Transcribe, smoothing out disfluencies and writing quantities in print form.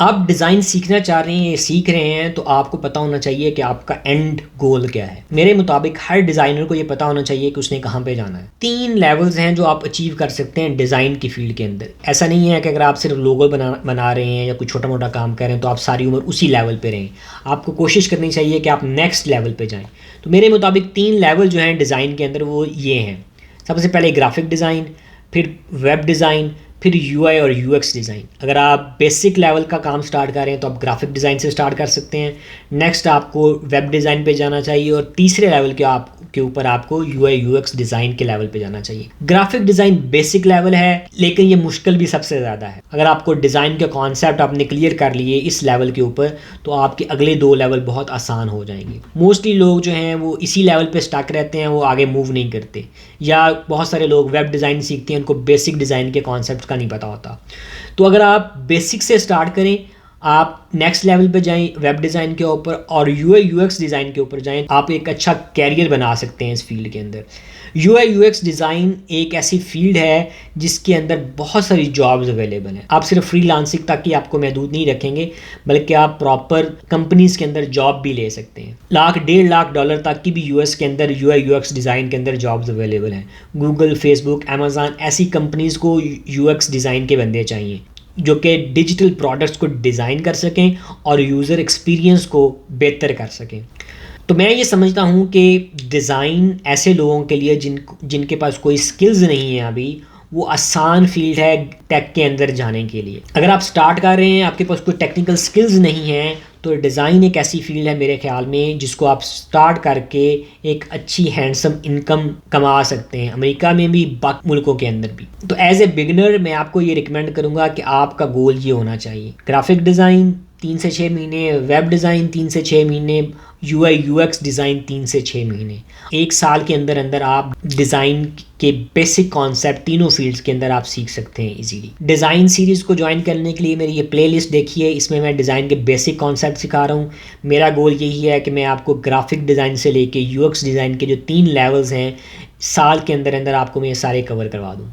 आप डिज़ाइन सीखना चाह रहे हैं, सीख रहे हैं, तो आपको पता होना चाहिए कि आपका एंड गोल क्या है। मेरे मुताबिक हर डिज़ाइनर को ये पता होना चाहिए कि उसने कहाँ पे जाना है। 3 लेवल्स हैं जो आप अचीव कर सकते हैं डिज़ाइन की फील्ड के अंदर। ऐसा नहीं है कि अगर आप सिर्फ लोगो बना रहे हैं या कोई छोटा मोटा काम कर रहे हैं तो आप सारी उम्र उसी लेवल पे रहें। आपको कोशिश करनी चाहिए कि आप नेक्स्ट लेवल पे जाएँ। तो मेरे मुताबिक 3 लेवल जो हैं डिज़ाइन के अंदर वो ये हैं। सबसे पहले ग्राफिक डिज़ाइन, फिर वेब डिज़ाइन, फिर यूआई और यूएक्स डिज़ाइन। अगर आप बेसिक लेवल का काम स्टार्ट कर रहे हैं तो आप ग्राफिक डिज़ाइन से स्टार्ट कर सकते हैं। नेक्स्ट आपको वेब डिज़ाइन पे जाना चाहिए और तीसरे लेवल के ऊपर आपको यूआई यूएक्स डिज़ाइन के लेवल पे जाना चाहिए। ग्राफिक डिज़ाइन बेसिक लेवल है लेकिन ये मुश्किल भी सबसे ज़्यादा है। अगर आपको डिज़ाइन के कॉन्सेप्ट आपने क्लियर कर लिए इस लेवल के ऊपर तो आपके अगले 2 लेवल बहुत आसान हो जाएंगे। मोस्टली लोग जो हैं वो इसी लेवल पे स्टक रहते हैं, वो आगे मूव नहीं करते। या बहुत सारे लोग वेब डिज़ाइन सीखते हैं, उनको बेसिक डिज़ाइन के कॉन्सेप्ट का नहीं पता होता। तो अगर आप बेसिक से स्टार्ट करें, आप नेक्स्ट लेवल पे जाएं वेब डिज़ाइन के ऊपर और यूआई यूएक्स डिज़ाइन के ऊपर जाएं, आप एक अच्छा कैरियर बना सकते हैं इस फील्ड के अंदर। यूआई यूएक्स डिज़ाइन एक ऐसी फील्ड है जिसके अंदर बहुत सारी जॉब्स अवेलेबल हैं। आप सिर्फ फ्रीलांसिंग तक ही आपको महदूद नहीं रखेंगे, बल्कि आप प्रॉपर कंपनीज़ के अंदर जॉब भी ले सकते हैं। लाख $1.5 तक की भी यूएस के अंदर यूआई यूएक्स डिज़ाइन के अंदर जॉब्स अवेलेबल हैं। गूगल, फेसबुक, अमेज़न ऐसी कंपनीज़ को यूएक्स डिज़ाइन के बंदे चाहिए जो कि डिजिटल प्रोडक्ट्स को डिज़ाइन कर सकें और यूज़र एक्सपीरियंस को बेहतर कर सकें। तो मैं ये समझता हूँ कि डिज़ाइन ऐसे लोगों के लिए जिनके पास कोई स्किल्स नहीं है अभी, वो आसान फील्ड है टेक के अंदर जाने के लिए। अगर आप स्टार्ट कर रहे हैं, आपके पास कोई टेक्निकल स्किल्स नहीं हैं, तो डिज़ाइन एक ऐसी फील्ड है मेरे ख्याल में जिसको आप स्टार्ट करके एक अच्छी हैंडसम इनकम कमा सकते हैं, अमेरिका में भी, बाकी मुल्कों के अंदर भी। तो एज ए बिगनर मैं आपको ये रिकमेंड करूँगा कि आपका गोल ये होना चाहिए: ग्राफिक डिज़ाइन 3 से 6 महीने, वेब डिज़ाइन 3 से 6 महीने, यूआई यूएक्स डिज़ाइन 3 से 6 महीने। 1 साल के अंदर अंदर आप डिज़ाइन के बेसिक कॉन्सेप्ट तीनों फील्ड्स के अंदर आप सीख सकते हैं इजीली। डिज़ाइन सीरीज़ को ज्वाइन करने के लिए मेरी ये प्लेलिस्ट देखिए, इसमें मैं डिज़ाइन के बेसिक कॉन्सेप्ट सिखा रहा हूँ। मेरा गोल यही है कि मैं आपको ग्राफिक डिज़ाइन से लेके यूएक्स डिज़ाइन के जो 3 लेवल्स हैं, साल के अंदर अंदर आपको मैं ये सारे कवर करवा दूँ।